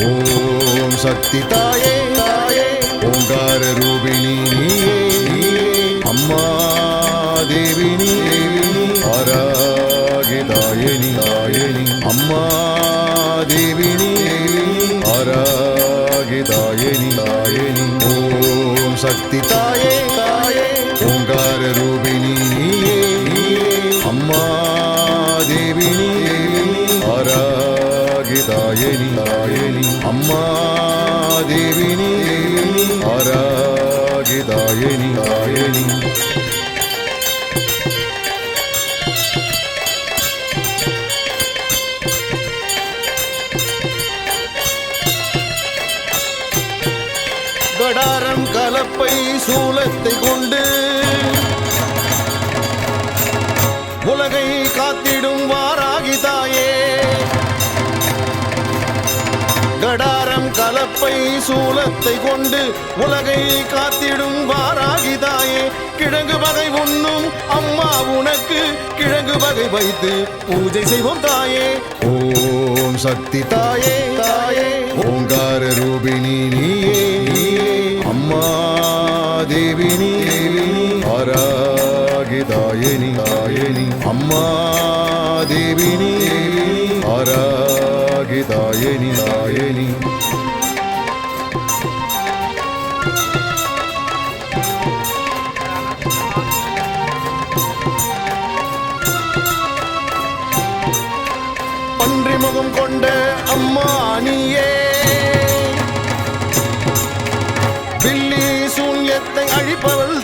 ஓம் சக்தி தாயே தாயே ஓங்கார ரூபிணி நீயே அம்மா தேவினி ஆராகி தாயனி தாயனி அம்மா தேவினி ஆராகி தாயனி தாயனி ஓம் சக்தி தாயே தாயே ஓங்கார ரூபிணி நீயே அம்மா தேவினி ஆராகி தாயனி தாயனி அம்மா தேவினி ஆராகி தாயனி தாயனி கடாரம் கலப்பை சூலத்தை கொண்டு உலகை காத்திடும் வாராகி தாயே கடாரம் கலப்பை சூலத்தை கொண்டு உலகை காத்திடும் வாராகி தாயே கிழங்கு வகை உண்ணும் அம்மா உனக்கு கிழங்கு வகை வைத்து பூஜை செய்வோம் தாயே ஓம் சக்தி தாயே தாயே ஓங்கார ரூபிணி நீயே அம்மா தேவினி ஆராகி தாயனி தாயனி அம்மா தேவினி ஆராகி தாயனி தாயனி பன்றி முகம் கொண்ட அம்மா நீயே வில்லி சூன்யத்தை அழிப்பவள்